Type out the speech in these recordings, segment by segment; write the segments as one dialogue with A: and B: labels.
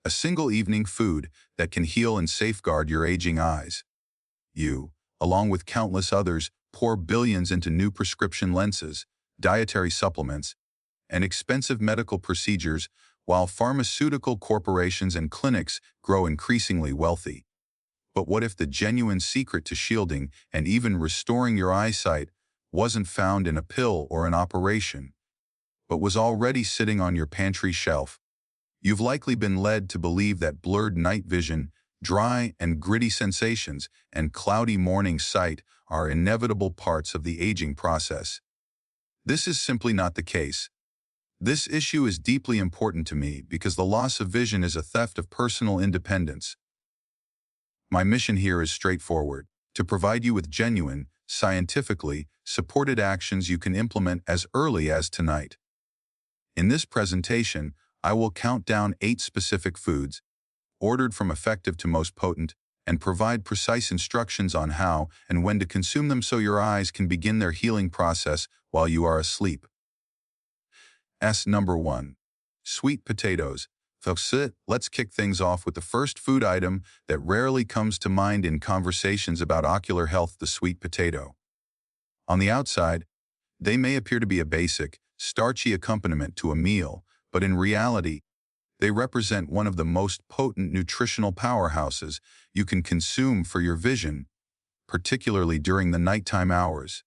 A: a single evening food that can heal and safeguard your aging eyes. You, along with countless others, pour billions into new prescription lenses, dietary supplements, and expensive medical procedures while pharmaceutical corporations and clinics grow increasingly wealthy. But what if the genuine secret to shielding and even restoring your eyesight wasn't found in a pill or an operation, but was already sitting on your pantry shelf? You've likely been led to believe that blurred night vision, dry and gritty sensations, and cloudy morning sight are inevitable parts of the aging process. This is simply not the case. This issue is deeply important to me because the loss of vision is a theft of personal independence. My mission here is straightforward: to provide you with genuine, scientifically supported actions you can implement as early as tonight. In this presentation, I will count down 8 specific foods, ordered from effective to most potent, and provide precise instructions on how and when to consume them so your eyes can begin their healing process while you are asleep. Number 1. Sweet potatoes. Let's kick things off with the first food item that rarely comes to mind in conversations about ocular health: the sweet potato. On the outside, they may appear to be a basic, starchy accompaniment to a meal, but in reality, they represent one of the most potent nutritional powerhouses you can consume for your vision, particularly during the nighttime hours.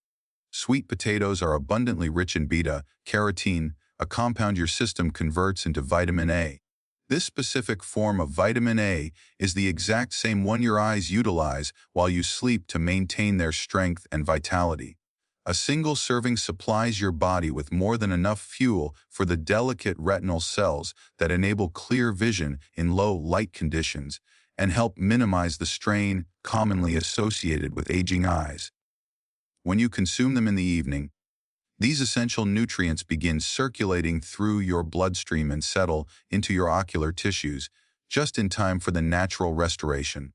A: Sweet potatoes are abundantly rich in beta-carotene, a compound your system converts into vitamin A. This specific form of vitamin A is the exact same one your eyes utilize while you sleep to maintain their strength and vitality. A single serving supplies your body with more than enough fuel for the delicate retinal cells that enable clear vision in low light conditions and help minimize the strain commonly associated with aging eyes. When you consume them in the evening, these essential nutrients begin circulating through your bloodstream and settle into your ocular tissues, just in time for the natural restoration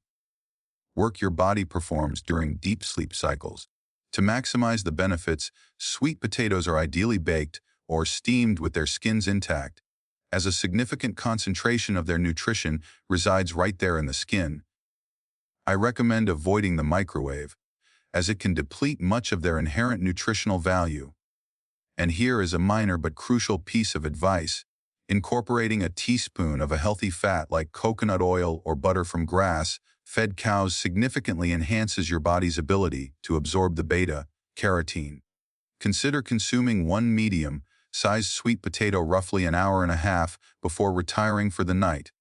A: work your body performs during deep sleep cycles. To maximize the benefits, sweet potatoes are ideally baked or steamed with their skins intact, as a significant concentration of their nutrition resides right there in the skin. I recommend avoiding the microwave, as it can deplete much of their inherent nutritional value. And here is a minor but crucial piece of advice: incorporating a teaspoon of a healthy fat like coconut oil or butter from grass-fed cows significantly enhances your body's ability to absorb the beta-carotene. Consider consuming one medium-sized sweet potato roughly an hour and a half before retiring for the night.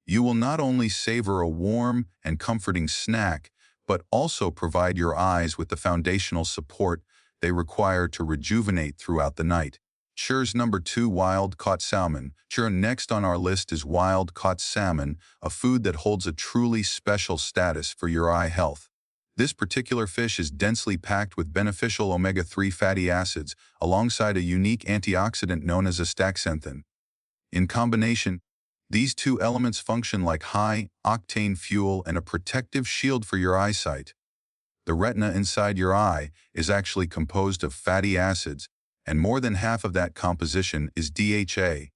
A: You will not only savor a warm and comforting snack, but also provide your eyes with the foundational support they require to rejuvenate throughout the night. Number 2. Wild-caught salmon. Next on our list is wild-caught salmon, a food that holds a truly special status for your eye health. This particular fish is densely packed with beneficial omega-3 fatty acids, alongside a unique antioxidant known as zeaxanthin. In combination, these two elements function like high-octane fuel and a protective shield for your eyesight. The retina inside your eye is actually composed of fatty acids, and more than half of that composition is DHA,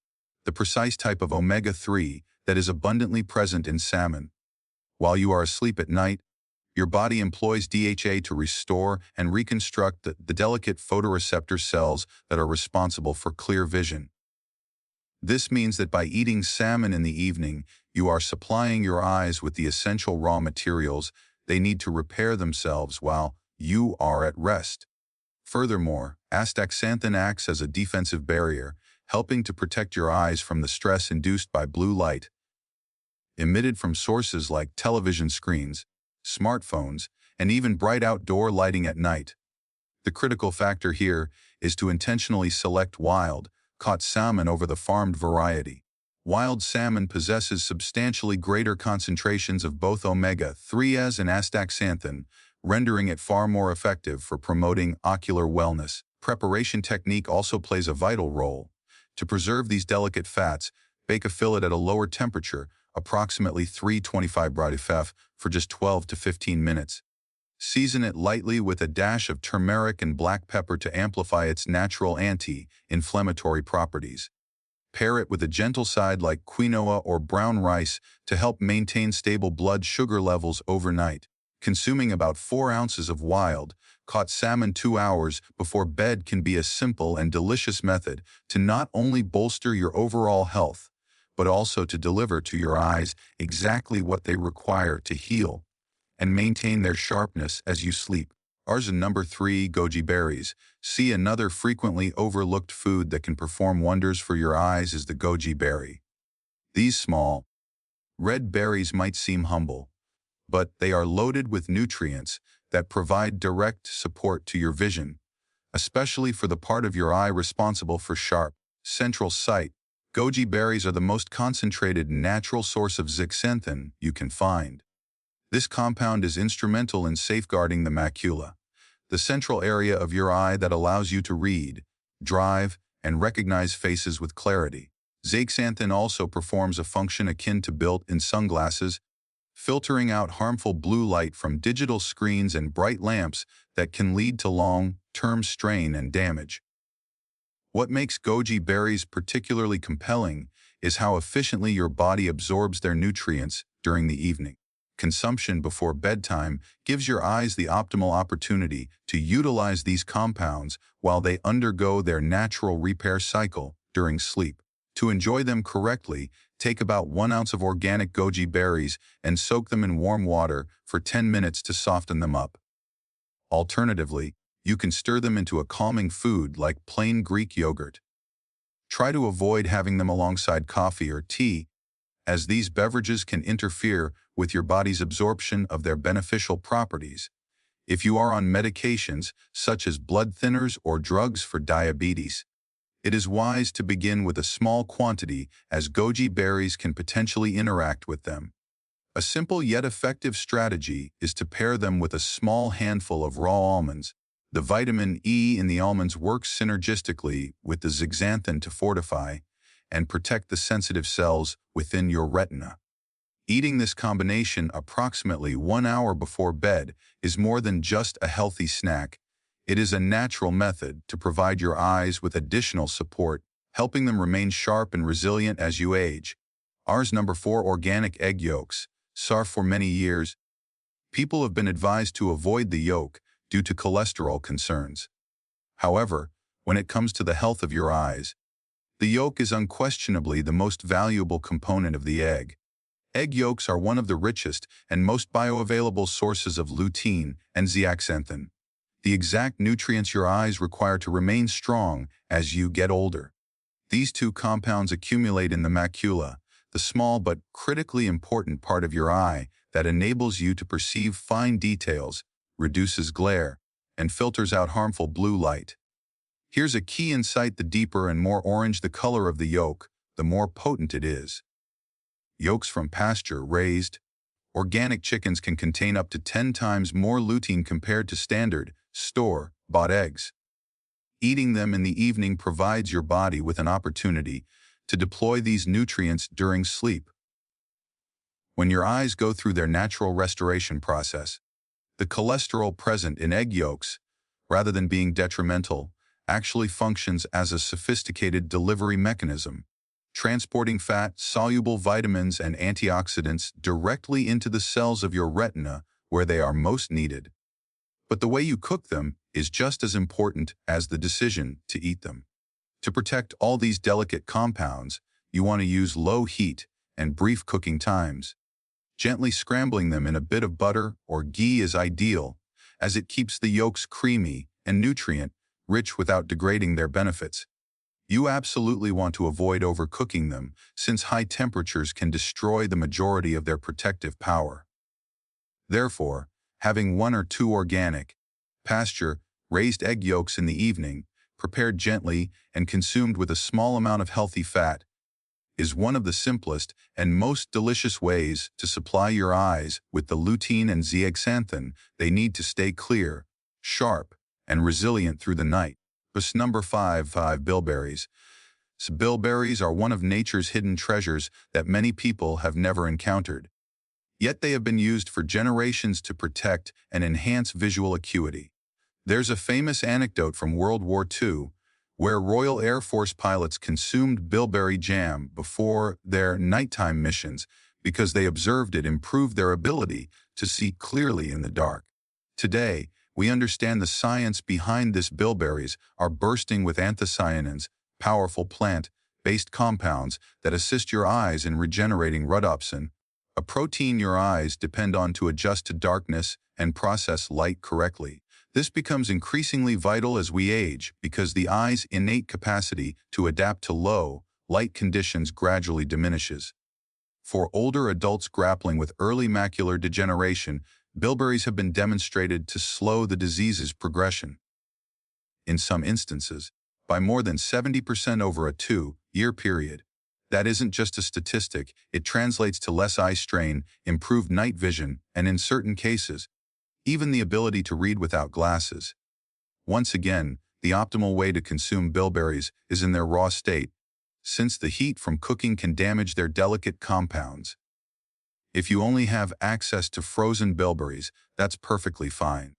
A: the precise type of omega-3 that is abundantly present in salmon. While you are asleep at night, your body employs DHA to restore and reconstruct the delicate photoreceptor cells that are responsible for clear vision. This means that by eating salmon in the evening, you are supplying your eyes with the essential raw materials they need to repair themselves while you are at rest. Furthermore, astaxanthin acts as a defensive barrier, helping to protect your eyes from the stress induced by blue light emitted from sources like television screens, smartphones, and even bright outdoor lighting at night. The critical factor here is to intentionally select wild-caught salmon over the farmed variety. Wild salmon possesses substantially greater concentrations of both omega-3s and astaxanthin, rendering it far more effective for promoting ocular wellness. Preparation technique also plays a vital role. To preserve these delicate fats, bake a fillet at a lower temperature, approximately 325 °F, for just 12 to 15 minutes. Season it lightly with a dash of turmeric and black pepper to amplify its natural anti-inflammatory properties. Pair it with a gentle side like quinoa or brown rice to help maintain stable blood sugar levels overnight. Consuming about 4 ounces of wild, caught salmon 2 hours before bed can be a simple and delicious method to not only bolster your overall health, but also to deliver to your eyes exactly what they require to heal and maintain their sharpness as you sleep. Ours number 3, goji berries. See, another frequently overlooked food that can perform wonders for your eyes is the goji berry. These small, red berries might seem humble, but they are loaded with nutrients that provide direct support to your vision, especially for the part of your eye responsible for sharp, central sight. Goji berries are the most concentrated natural source of zeaxanthin you can find. This compound is instrumental in safeguarding the macula, the central area of your eye that allows you to read, drive, and recognize faces with clarity. Zeaxanthin also performs a function akin to built-in sunglasses, filtering out harmful blue light from digital screens and bright lamps that can lead to long-term strain and damage. What makes goji berries particularly compelling is how efficiently your body absorbs their nutrients during the evening. Consumption before bedtime gives your eyes the optimal opportunity to utilize these compounds while they undergo their natural repair cycle during sleep. To enjoy them correctly, take about 1 ounce of organic goji berries and soak them in warm water for 10 minutes to soften them up. Alternatively, you can stir them into a calming food like plain Greek yogurt. Try to avoid having them alongside coffee or tea, as these beverages can interfere with your body's absorption of their beneficial properties. If you are on medications, such as blood thinners or drugs for diabetes, it is wise to begin with a small quantity, as goji berries can potentially interact with them. A simple yet effective strategy is to pair them with a small handful of raw almonds. The vitamin E in the almonds works synergistically with the zeaxanthin to fortify and protect the sensitive cells within your retina. Eating this combination approximately 1 hour before bed is more than just a healthy snack. It is a natural method to provide your eyes with additional support, helping them remain sharp and resilient as you age. Ours number 4, organic egg yolks. For many years, people have been advised to avoid the yolk due to cholesterol concerns. However, when it comes to the health of your eyes, the yolk is unquestionably the most valuable component of the egg. Egg yolks are one of the richest and most bioavailable sources of lutein and zeaxanthin, the exact nutrients your eyes require to remain strong as you get older. These two compounds accumulate in the macula, the small but critically important part of your eye that enables you to perceive fine details, reduces glare, and filters out harmful blue light. Here's a key insight: the deeper and more orange the color of the yolk, the more potent it is. Yolks from pasture-raised, organic chickens can contain up to 10 times more lutein compared to standard, store-bought eggs. Eating them in the evening provides your body with an opportunity to deploy these nutrients during sleep. When your eyes go through their natural restoration process, the cholesterol present in egg yolks, rather than being detrimental, actually functions as a sophisticated delivery mechanism, transporting fat, soluble vitamins, and antioxidants directly into the cells of your retina where they are most needed. But the way you cook them is just as important as the decision to eat them. To protect all these delicate compounds, you want to use low heat and brief cooking times. Gently scrambling them in a bit of butter or ghee is ideal, as it keeps the yolks creamy and nutrient-rich without degrading their benefits. You absolutely want to avoid overcooking them, since high temperatures can destroy the majority of their protective power. Therefore, having 1 or 2 organic, pasture-raised egg yolks in the evening, prepared gently and consumed with a small amount of healthy fat, is one of the simplest and most delicious ways to supply your eyes with the lutein and zeaxanthin they need to stay clear, sharp, and resilient through the night. Number 5, bilberries. Bilberries are one of nature's hidden treasures that many people have never encountered. Yet they have been used for generations to protect and enhance visual acuity. There's a famous anecdote from World War II where Royal Air Force pilots consumed bilberry jam before their nighttime missions because they observed it improved their ability to see clearly in the dark. Today, we understand the science behind this. Bilberries are bursting with anthocyanins, powerful plant-based compounds that assist your eyes in regenerating rhodopsin, a protein your eyes depend on to adjust to darkness and process light correctly. This becomes increasingly vital as we age because the eye's innate capacity to adapt to low light conditions gradually diminishes. For older adults grappling with early macular degeneration, bilberries have been demonstrated to slow the disease's progression. In some instances, by more than 70% over a 2-year period. That isn't just a statistic, it translates to less eye strain, improved night vision, and in certain cases, even the ability to read without glasses. Once again, the optimal way to consume bilberries is in their raw state, since the heat from cooking can damage their delicate compounds. If you only have access to frozen bilberries, that's perfectly fine.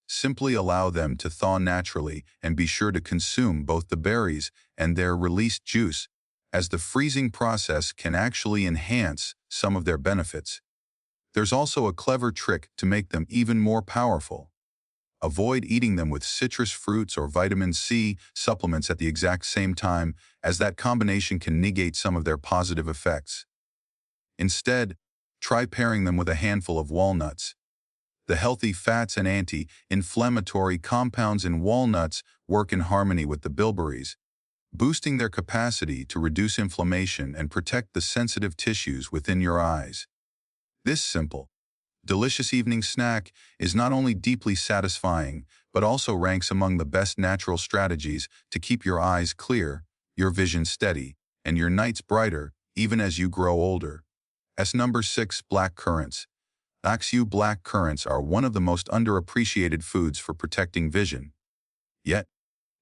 A: Simply allow them to thaw naturally and be sure to consume both the berries and their released juice, as the freezing process can actually enhance some of their benefits. There's also a clever trick to make them even more powerful. Avoid eating them with citrus fruits or vitamin C supplements at the exact same time, as that combination can negate some of their positive effects. Instead, try pairing them with a handful of walnuts. The healthy fats and anti-inflammatory compounds in walnuts work in harmony with the bilberries, boosting their capacity to reduce inflammation and protect the sensitive tissues within your eyes. This simple, delicious evening snack is not only deeply satisfying, but also ranks among the best natural strategies to keep your eyes clear, your vision steady, and your nights brighter even as you grow older. Number 6. Black currants. Black currants are one of the most underappreciated foods for protecting vision. Yet,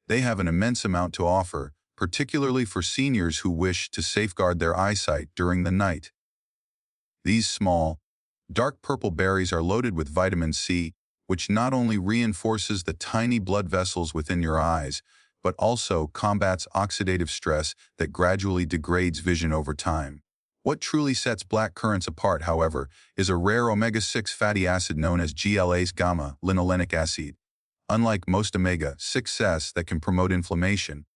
A: they have an immense amount to offer, particularly for seniors who wish to safeguard their eyesight during the night. These small, dark purple berries are loaded with vitamin C, which not only reinforces the tiny blood vessels within your eyes, but also combats oxidative stress that gradually degrades vision over time. What truly sets black currants apart, however, is a rare omega-6 fatty acid known as GLA's gamma-linolenic acid. Unlike most omega-6s that can promote inflammation,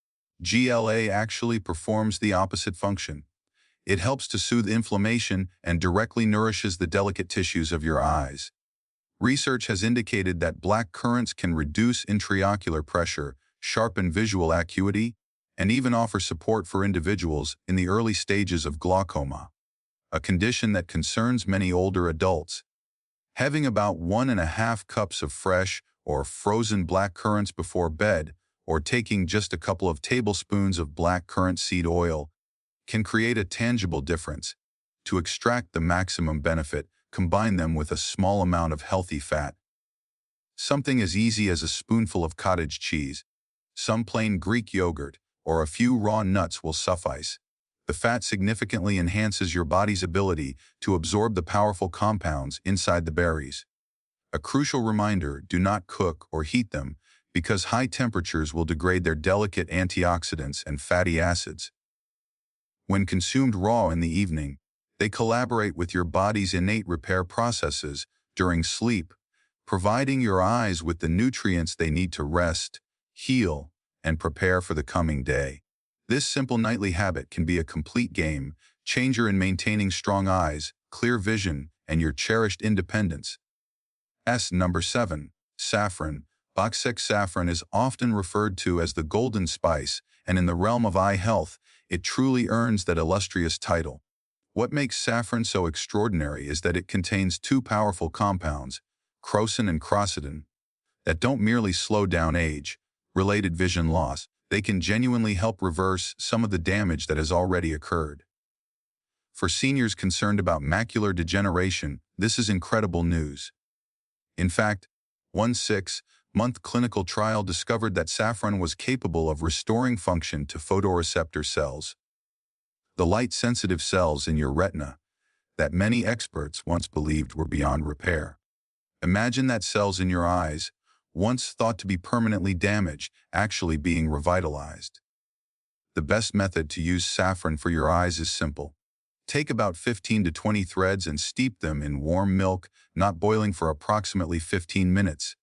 A: GLA actually performs the opposite function. It helps to soothe inflammation and directly nourishes the delicate tissues of your eyes. Research has indicated that black currants can reduce intraocular pressure, sharpen visual acuity, and even offer support for individuals in the early stages of glaucoma, a condition that concerns many older adults. Having about 1.5 cups of fresh or frozen black currants before bed, or taking just a couple of tablespoons of black currant seed oil, can create a tangible difference. To extract the maximum benefit, combine them with a small amount of healthy fat. Something as easy as a spoonful of cottage cheese, some plain Greek yogurt, or a few raw nuts will suffice. The fat significantly enhances your body's ability to absorb the powerful compounds inside the berries. A crucial reminder: do not cook or heat them, because high temperatures will degrade their delicate antioxidants and fatty acids. When consumed raw in the evening, they collaborate with your body's innate repair processes during sleep, providing your eyes with the nutrients they need to rest, heal, and prepare for the coming day. This simple nightly habit can be a complete game changer in maintaining strong eyes, clear vision, and your cherished independence. Number 7. Saffron. Saffron is often referred to as the golden spice, and in the realm of eye health, it truly earns that illustrious title. What makes saffron so extraordinary is that it contains two powerful compounds, crocin and crocodin, that don't merely slow down age-related vision loss, they can genuinely help reverse some of the damage that has already occurred. For seniors concerned about macular degeneration, this is incredible news. In fact, one 6-month clinical trial discovered that saffron was capable of restoring function to photoreceptor cells, the light-sensitive cells in your retina that many experts once believed were beyond repair. Imagine that cells in your eyes, once thought to be permanently damaged, actually being revitalized. The best method to use saffron for your eyes is simple. Take about 15 to 20 threads and steep them in warm milk, not boiling, for approximately 15 minutes.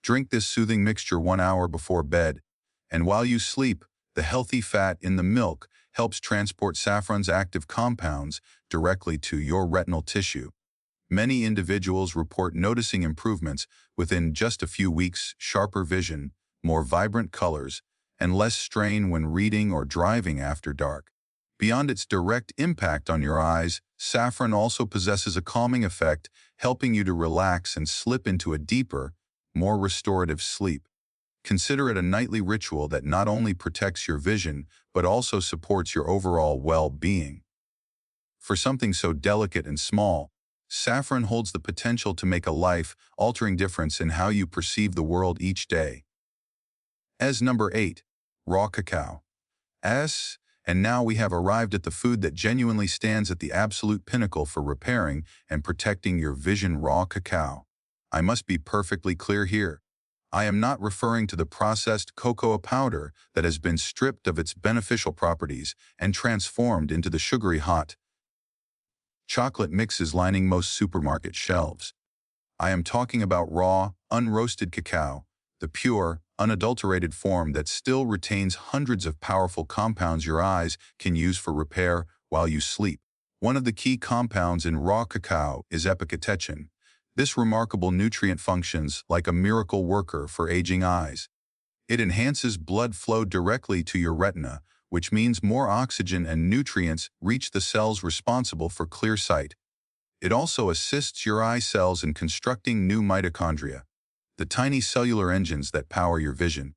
A: Drink this soothing mixture 1 hour before bed, and while you sleep, the healthy fat in the milk helps transport saffron's active compounds directly to your retinal tissue. Many individuals report noticing improvements within just a few weeks: sharper vision, more vibrant colors, and less strain when reading or driving after dark. Beyond its direct impact on your eyes, saffron also possesses a calming effect, helping you to relax and slip into a deeper, more restorative sleep. Consider it a nightly ritual that not only protects your vision, but also supports your overall well-being. For something so delicate and small, saffron holds the potential to make a life-altering difference in how you perceive the world each day. As number 8, raw cacao. And now we have arrived at the food that genuinely stands at the absolute pinnacle for repairing and protecting your vision: raw cacao. I must be perfectly clear here. I am not referring to the processed cocoa powder that has been stripped of its beneficial properties and transformed into the sugary hot chocolate mixes lining most supermarket shelves. I am talking about raw, unroasted cacao, the pure, unadulterated form that still retains hundreds of powerful compounds your eyes can use for repair while you sleep. One of the key compounds in raw cacao is epicatechin. This remarkable nutrient functions like a miracle worker for aging eyes. It enhances blood flow directly to your retina, which means more oxygen and nutrients reach the cells responsible for clear sight. It also assists your eye cells in constructing new mitochondria, the tiny cellular engines that power your vision.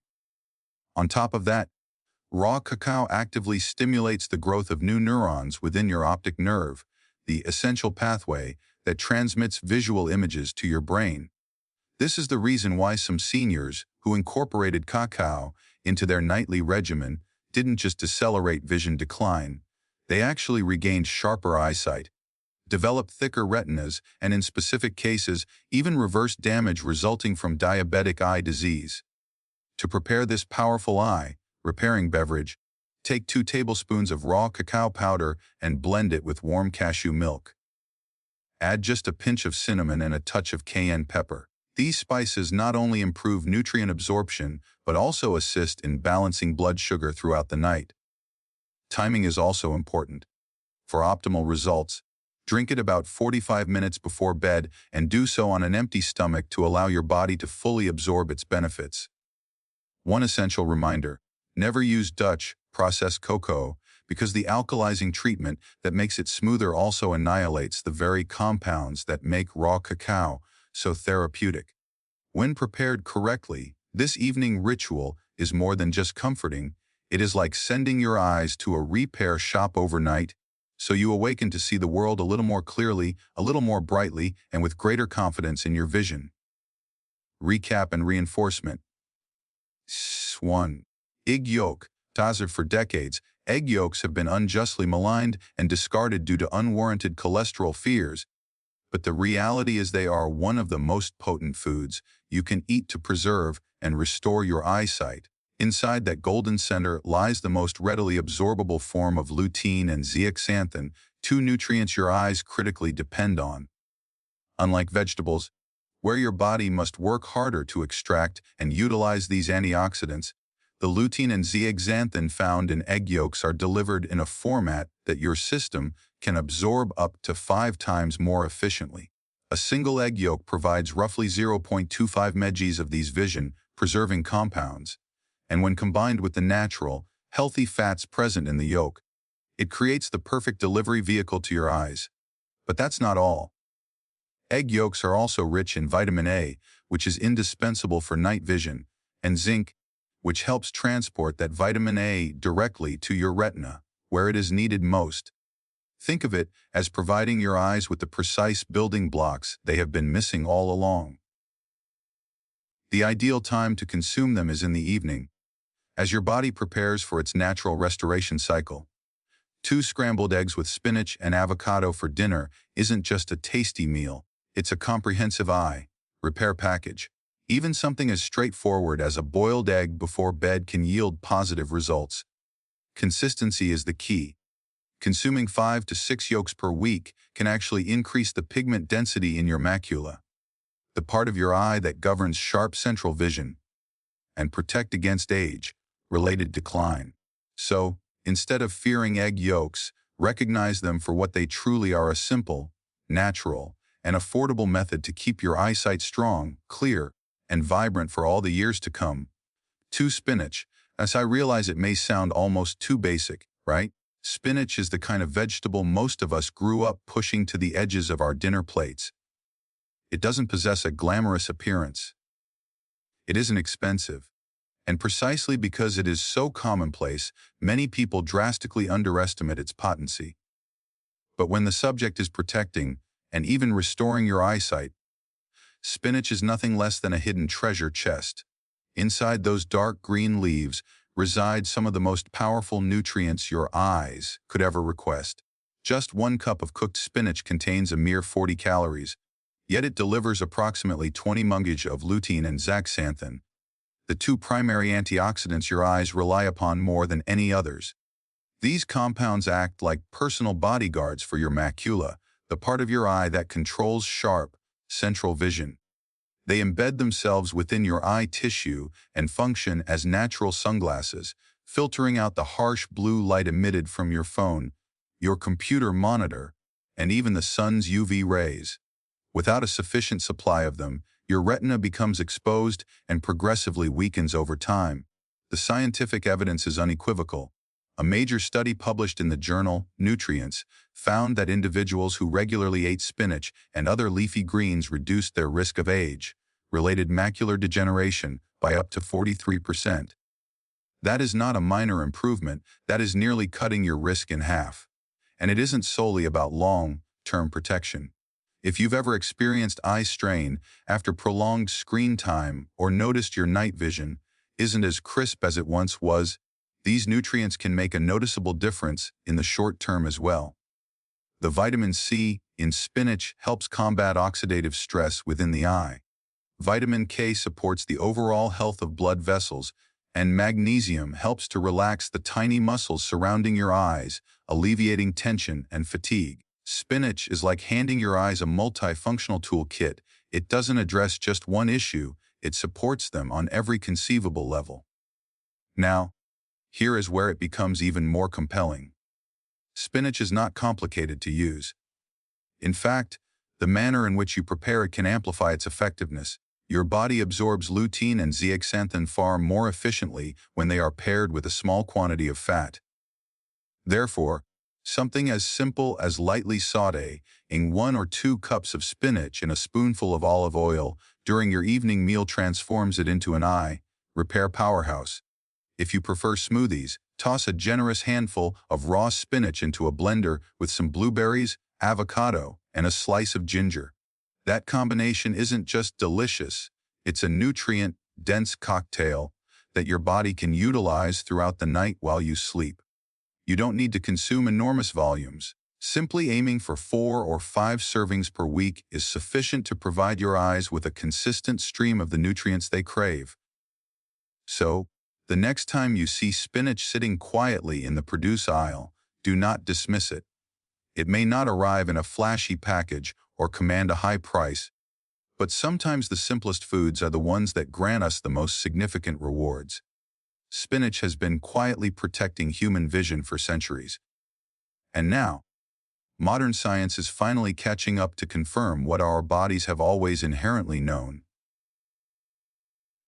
A: On top of that, raw cacao actively stimulates the growth of new neurons within your optic nerve, the essential pathway that transmits visual images to your brain. This is the reason why some seniors who incorporated cacao into their nightly regimen didn't just decelerate vision decline, they actually regained sharper eyesight, developed thicker retinas, and in specific cases, even reversed damage resulting from diabetic eye disease. To prepare this powerful eye-repairing beverage, take 2 tablespoons of raw cacao powder and blend it with warm cashew milk. Add just a pinch of cinnamon and a touch of cayenne pepper. These spices not only improve nutrient absorption, but also assist in balancing blood sugar throughout the night. Timing is also important. For optimal results, drink it about 45 minutes before bed and do so on an empty stomach to allow your body to fully absorb its benefits. One essential reminder: never use Dutch processed cocoa, because the alkalizing treatment that makes it smoother also annihilates the very compounds that make raw cacao so therapeutic. When prepared correctly, this evening ritual is more than just comforting. It is like sending your eyes to a repair shop overnight, so you awaken to see the world a little more clearly, a little more brightly, and with greater confidence in your vision. Recap and reinforcement. 1. Egg yolk. For decades, egg yolks have been unjustly maligned and discarded due to unwarranted cholesterol fears, but the reality is they are one of the most potent foods you can eat to preserve and restore your eyesight. Inside that golden center lies the most readily absorbable form of lutein and zeaxanthin, 2 nutrients your eyes critically depend on. Unlike vegetables, where your body must work harder to extract and utilize these antioxidants, the lutein and zeaxanthin found in egg yolks are delivered in a format that your system can absorb up to 5 times more efficiently. A single egg yolk provides roughly 0.25 mgs of these vision-preserving compounds, and when combined with the natural, healthy fats present in the yolk, it creates the perfect delivery vehicle to your eyes. But that's not all. Egg yolks are also rich in vitamin A, which is indispensable for night vision, and zinc, which helps transport that vitamin A directly to your retina, where it is needed most. Think of it as providing your eyes with the precise building blocks they have been missing all along. The ideal time to consume them is in the evening, as your body prepares for its natural restoration cycle. 2 scrambled eggs with spinach and avocado for dinner isn't just a tasty meal, it's a comprehensive eye repair package. Even something as straightforward as a boiled egg before bed can yield positive results. Consistency is the key. Consuming 5 to 6 yolks per week can actually increase the pigment density in your macula, the part of your eye that governs sharp central vision, and protect against age-related decline. So, instead of fearing egg yolks, recognize them for what they truly are: a simple, natural, and affordable method to keep your eyesight strong, clear, and vibrant for all the years to come. 2. Spinach. As I realize it may sound almost too basic, right? Spinach is the kind of vegetable most of us grew up pushing to the edges of our dinner plates. It doesn't possess a glamorous appearance. It isn't expensive. And precisely because it is so commonplace, many people drastically underestimate its potency. But when the subject is protecting and even restoring your eyesight, spinach is nothing less than a hidden treasure chest. Inside those dark green leaves reside some of the most powerful nutrients your eyes could ever request. Just 1 cup of cooked spinach contains a mere 40 calories, yet it delivers approximately 20 mg of lutein and zeaxanthin, the 2 primary antioxidants your eyes rely upon more than any others. These compounds act like personal bodyguards for your macula, the part of your eye that controls sharp, central vision. They embed themselves within your eye tissue and function as natural sunglasses, filtering out the harsh blue light emitted from your phone, your computer monitor, and even the sun's UV rays. Without a sufficient supply of them, your retina becomes exposed and progressively weakens over time. The scientific evidence is unequivocal. A major study published in the journal Nutrients found that individuals who regularly ate spinach and other leafy greens reduced their risk of age-related macular degeneration by up to 43%. That is not a minor improvement, that is nearly cutting your risk in half. And it isn't solely about long-term protection. If you've ever experienced eye strain after prolonged screen time or noticed your night vision isn't as crisp as it once was, these nutrients can make a noticeable difference in the short term as well. The vitamin C in spinach helps combat oxidative stress within the eye. Vitamin K supports the overall health of blood vessels, and magnesium helps to relax the tiny muscles surrounding your eyes, alleviating tension and fatigue. Spinach is like handing your eyes a multifunctional toolkit. It doesn't address just one issue, it supports them on every conceivable level. Now, here is where it becomes even more compelling. Spinach is not complicated to use. In fact, the manner in which you prepare it can amplify its effectiveness. Your body absorbs lutein and zeaxanthin far more efficiently when they are paired with a small quantity of fat. Therefore, something as simple as lightly sautéing 1 or 2 cups of spinach in a spoonful of olive oil during your evening meal transforms it into an eye repair powerhouse. If you prefer smoothies, toss a generous handful of raw spinach into a blender with some blueberries, avocado, and a slice of ginger. That combination isn't just delicious, it's a nutrient-dense cocktail that your body can utilize throughout the night while you sleep. You don't need to consume enormous volumes. Simply aiming for 4 or 5 servings per week is sufficient to provide your eyes with a consistent stream of the nutrients they crave. So, the next time you see spinach sitting quietly in the produce aisle, do not dismiss it. It may not arrive in a flashy package or command a high price, but sometimes the simplest foods are the ones that grant us the most significant rewards. Spinach has been quietly protecting human vision for centuries. And now, modern science is finally catching up to confirm what our bodies have always inherently known.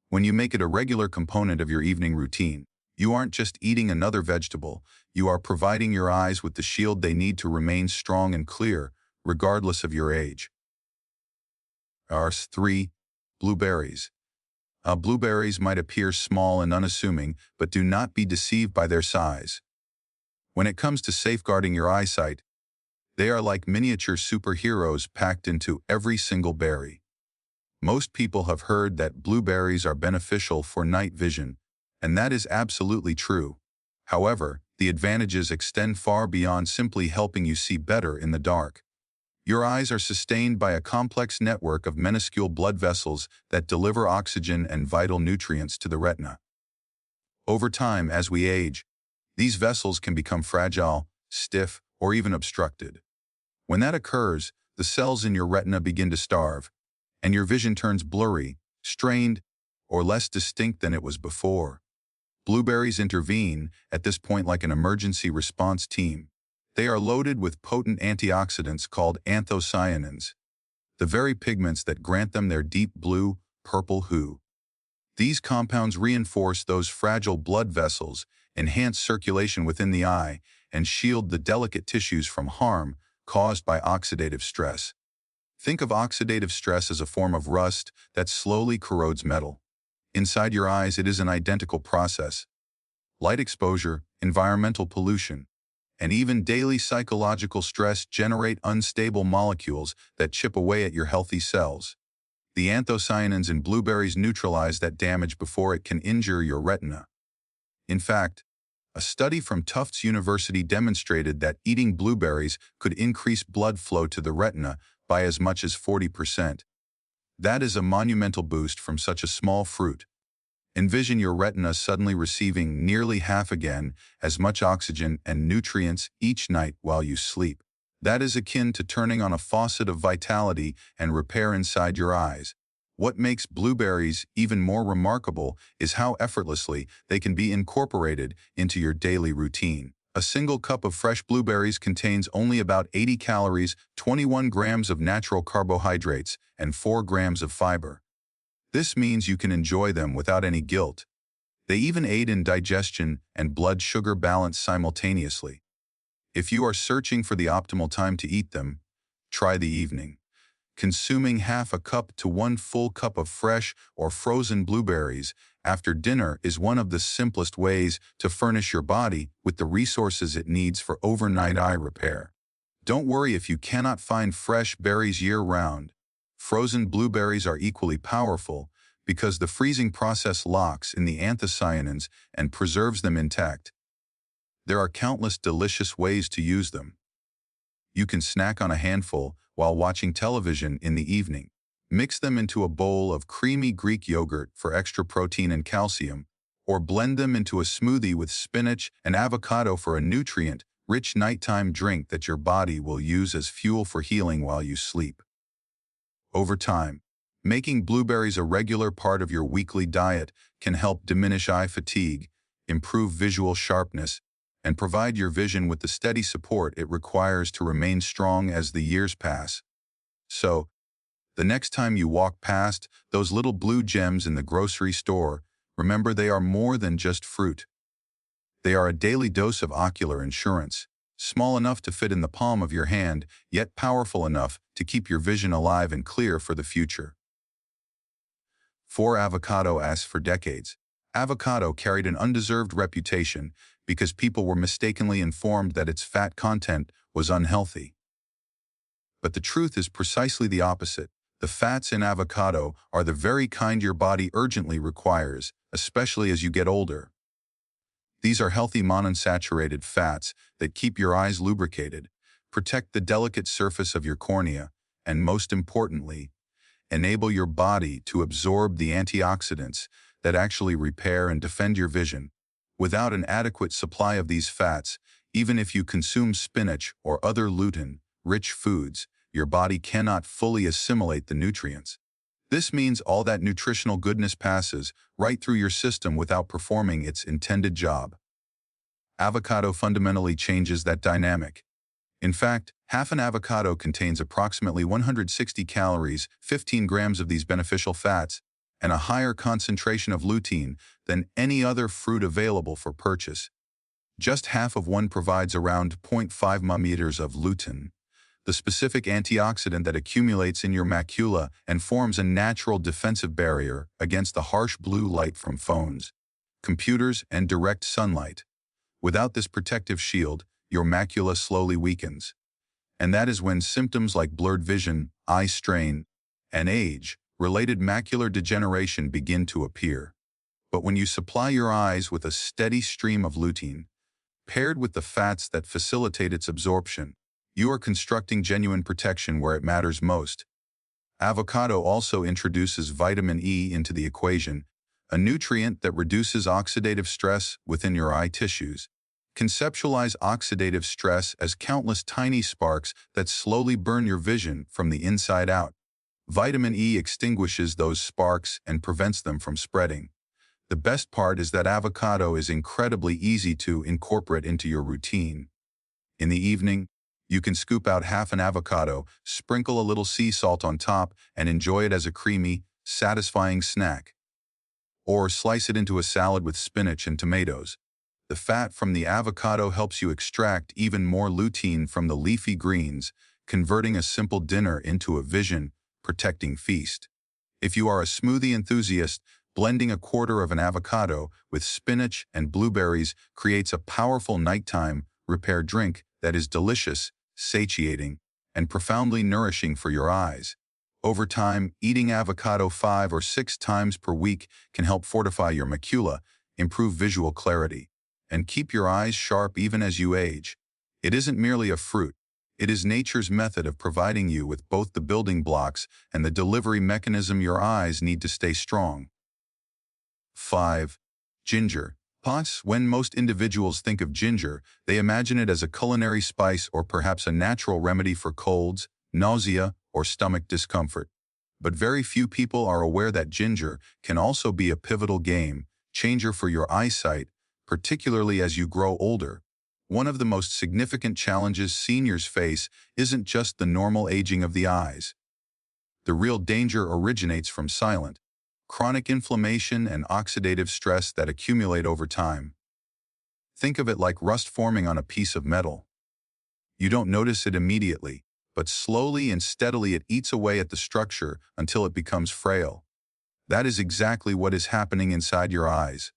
A: When you make it a regular component of your evening routine, you aren't just eating another vegetable, you are providing your eyes with the shield they need to remain strong and clear, regardless of your age. 3. Blueberries. Blueberries might appear small and unassuming, but do not be deceived by their size. When it comes to safeguarding your eyesight, they are like miniature superheroes packed into every single berry. Most people have heard that blueberries are beneficial for night vision, and that is absolutely true. However, the advantages extend far beyond simply helping you see better in the dark. Your eyes are sustained by a complex network of minuscule blood vessels that deliver oxygen and vital nutrients to the retina. Over time, as we age, these vessels can become fragile, stiff, or even obstructed. When that occurs, the cells in your retina begin to starve, and your vision turns blurry, strained, or less distinct than it was before. Blueberries intervene at this point like an emergency response team. They are loaded with potent antioxidants called anthocyanins, the very pigments that grant them their deep blue, purple hue. These compounds reinforce those fragile blood vessels, enhance circulation within the eye, and shield the delicate tissues from harm caused by oxidative stress. Think of oxidative stress as a form of rust that slowly corrodes metal. Inside your eyes, it is an identical process. Light exposure, environmental pollution, and even daily psychological stress generate unstable molecules that chip away at your healthy cells. The anthocyanins in blueberries neutralize that damage before it can injure your retina. In fact, a study from Tufts University demonstrated that eating blueberries could increase blood flow to the retina by as much as 40%. That is a monumental boost from such a small fruit. Envision your retina suddenly receiving nearly half again as much oxygen and nutrients each night while you sleep. That is akin to turning on a faucet of vitality and repair inside your eyes. What makes blueberries even more remarkable is how effortlessly they can be incorporated into your daily routine. A single cup of fresh blueberries contains only about 80 calories, 21 grams of natural carbohydrates, and 4 grams of fiber. This means you can enjoy them without any guilt. They even aid in digestion and blood sugar balance simultaneously. If you are searching for the optimal time to eat them, try the evening. Consuming half a cup to 1 full cup of fresh or frozen blueberries after dinner is one of the simplest ways to furnish your body with the resources it needs for overnight eye repair. Don't worry if you cannot find fresh berries year-round. Frozen blueberries are equally powerful because the freezing process locks in the anthocyanins and preserves them intact. There are countless delicious ways to use them. You can snack on a handful while watching television in the evening. Mix them into a bowl of creamy Greek yogurt for extra protein and calcium, or blend them into a smoothie with spinach and avocado for a nutrient-rich nighttime drink that your body will use as fuel for healing while you sleep. Over time, making blueberries a regular part of your weekly diet can help diminish eye fatigue, improve visual sharpness, and provide your vision with the steady support it requires to remain strong as the years pass. So, the next time you walk past those little blue gems in the grocery store, remember they are more than just fruit. They are a daily dose of ocular insurance, small enough to fit in the palm of your hand, yet powerful enough to keep your vision alive and clear for the future. 4. Avocado as for decades. Avocado carried an undeserved reputation because people were mistakenly informed that its fat content was unhealthy. But the truth is precisely the opposite. The fats in avocado are the very kind your body urgently requires, especially as you get older. These are healthy monounsaturated fats that keep your eyes lubricated, protect the delicate surface of your cornea, and most importantly, enable your body to absorb the antioxidants that actually repair and defend your vision. Without an adequate supply of these fats, even if you consume spinach or other lutein-rich foods, your body cannot fully assimilate the nutrients. This means all that nutritional goodness passes right through your system without performing its intended job. Avocado fundamentally changes that dynamic. In fact, half an avocado contains approximately 160 calories, 15 grams of these beneficial fats, and a higher concentration of lutein than any other fruit available for purchase. Just half of one provides around 0.5 ml of lutein, the specific antioxidant that accumulates in your macula and forms a natural defensive barrier against the harsh blue light from phones, computers, and direct sunlight. Without this protective shield, your macula slowly weakens. And that is when symptoms like blurred vision, eye strain, and age-related macular degeneration begin to appear. But when you supply your eyes with a steady stream of lutein, paired with the fats that facilitate its absorption, You are constructing genuine protection where it matters most. Avocado also introduces vitamin E into the equation, a nutrient that reduces oxidative stress within your eye tissues. Conceptualize oxidative stress as countless tiny sparks that slowly burn your vision from the inside out. Vitamin E extinguishes those sparks and prevents them from spreading. The best part is that avocado is incredibly easy to incorporate into your routine. In the evening, you can scoop out half an avocado, sprinkle a little sea salt on top, and enjoy it as a creamy, satisfying snack. Or slice it into a salad with spinach and tomatoes. The fat from the avocado helps you extract even more lutein from the leafy greens, converting a simple dinner into a vision-protecting feast. If you are a smoothie enthusiast, blending a quarter of an avocado with spinach and blueberries creates a powerful nighttime repair drink that is delicious, satiating, and profoundly nourishing for your eyes. Over time, eating avocado 5 or 6 times per week can help fortify your macula, improve visual clarity, and keep your eyes sharp even as you age. It isn't merely a fruit. It is nature's method of providing you with both the building blocks and the delivery mechanism your eyes need to stay strong. 5. Ginger. When most individuals think of ginger, they imagine it as a culinary spice or perhaps a natural remedy for colds, nausea, or stomach discomfort. But very few people are aware that ginger can also be a pivotal game changer for your eyesight, particularly as you grow older. One of the most significant challenges seniors face isn't just the normal aging of the eyes. The real danger originates from silent, chronic inflammation and oxidative stress that accumulate over time. Think of it like rust forming on a piece of metal. You don't notice it immediately, but slowly and steadily it eats away at the structure until it becomes frail. That is exactly what is happening inside your eyes.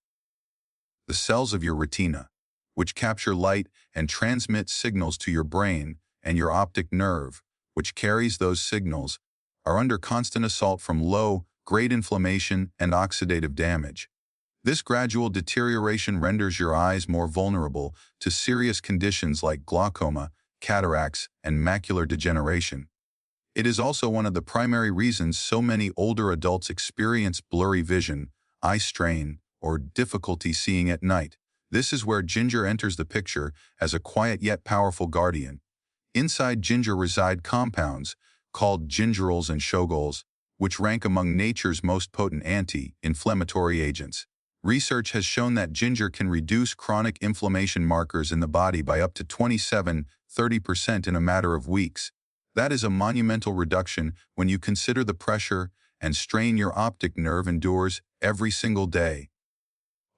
A: The cells of your retina, which capture light and transmit signals to your brain, and your optic nerve, which carries those signals, are under constant assault from low-grade inflammation and oxidative damage. This gradual deterioration renders your eyes more vulnerable to serious conditions like glaucoma, cataracts, and macular degeneration. It is also one of the primary reasons so many older adults experience blurry vision, eye strain, or difficulty seeing at night. This is where ginger enters the picture as a quiet yet powerful guardian. Inside ginger reside compounds, called gingerols and shogols, which rank among nature's most potent anti-inflammatory agents. Research has shown that ginger can reduce chronic inflammation markers in the body by up to 27–30% in a matter of weeks. That is a monumental reduction when you consider the pressure and strain your optic nerve endures every single day.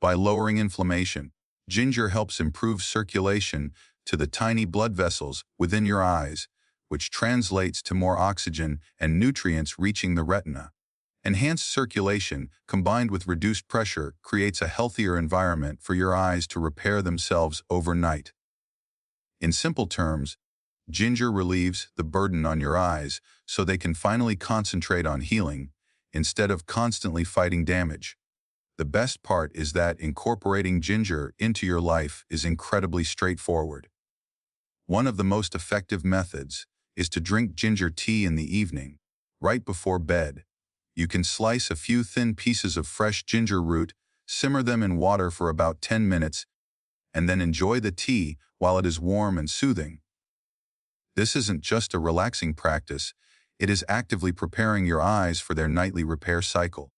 A: By lowering inflammation, ginger helps improve circulation to the tiny blood vessels within your eyes, which translates to more oxygen and nutrients reaching the retina. Enhanced circulation, combined with reduced pressure, creates a healthier environment for your eyes to repair themselves overnight. In simple terms, ginger relieves the burden on your eyes so they can finally concentrate on healing instead of constantly fighting damage. The best part is that incorporating ginger into your life is incredibly straightforward. One of the most effective methods is to drink ginger tea in the evening, right before bed. You can slice a few thin pieces of fresh ginger root, simmer them in water for about 10 minutes, and then enjoy the tea while it is warm and soothing. This isn't just a relaxing practice, it is actively preparing your eyes for their nightly repair cycle.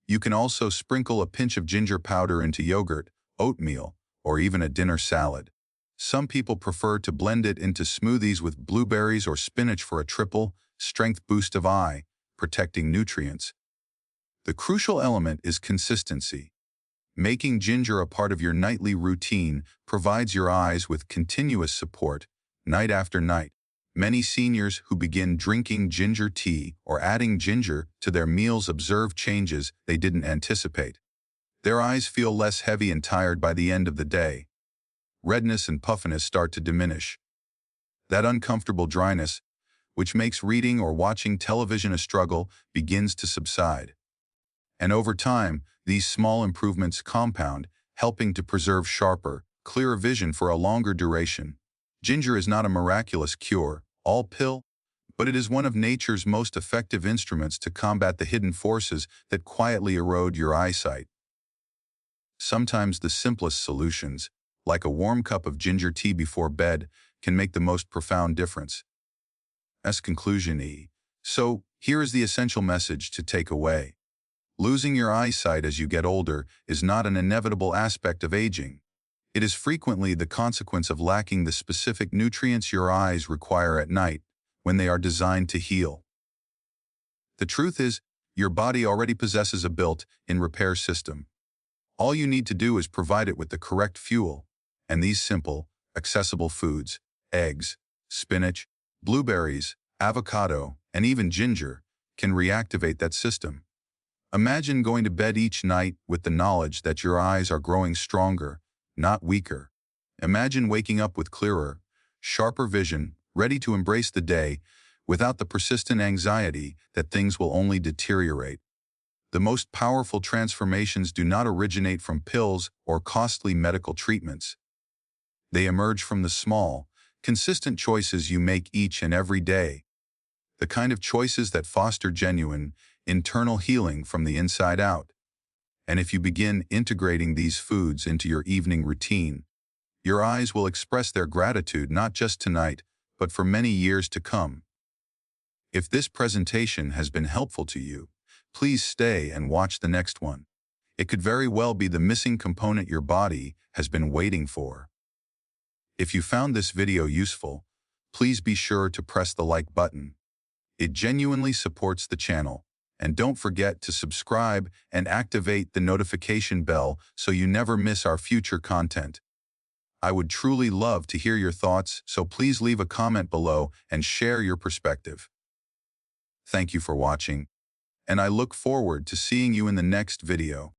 A: You can also sprinkle a pinch of ginger powder into yogurt, oatmeal, or even a dinner salad. Some people prefer to blend it into smoothies with blueberries or spinach for a triple strength boost of eye, protecting nutrients. The crucial element is consistency. Making ginger a part of your nightly routine provides your eyes with continuous support, night after night. Many seniors who begin drinking ginger tea or adding ginger to their meals observe changes they didn't anticipate. Their eyes feel less heavy and tired by the end of the day. Redness and puffiness start to diminish. That uncomfortable dryness, which makes reading or watching television a struggle, begins to subside. And over time, these small improvements compound, helping to preserve sharper, clearer vision for a longer duration. Ginger is not a miraculous cure, all pill, but it is one of nature's most effective instruments to combat the hidden forces that quietly erode your eyesight. Sometimes the simplest solutions, like a warm cup of ginger tea before bed, can make the most profound difference. As conclusion E. So, here is the essential message to take away. Losing your eyesight as you get older is not an inevitable aspect of aging. It is frequently the consequence of lacking the specific nutrients your eyes require at night when they are designed to heal. The truth is, your body already possesses a built-in repair system. All you need to do is provide it with the correct fuel, and these simple, accessible foods, eggs, spinach, blueberries, avocado, and even ginger, can reactivate that system. Imagine going to bed each night with the knowledge that your eyes are growing stronger, not weaker. Imagine waking up with clearer, sharper vision, ready to embrace the day without the persistent anxiety that things will only deteriorate. The most powerful transformations do not originate from pills or costly medical treatments. They emerge from the small, consistent choices you make each and every day. The kind of choices that foster genuine, internal healing from the inside out. And if you begin integrating these foods into your evening routine, your eyes will express their gratitude not just tonight, but for many years to come. If this presentation has been helpful to you, please stay and watch the next one. It could very well be the missing component your body has been waiting for. If you found this video useful, please be sure to press the like button. It genuinely supports the channel. And don't forget to subscribe and activate the notification bell so you never miss our future content. I would truly love to hear your thoughts, so please leave a comment below and share your perspective. Thank you for watching, and I look forward to seeing you in the next video.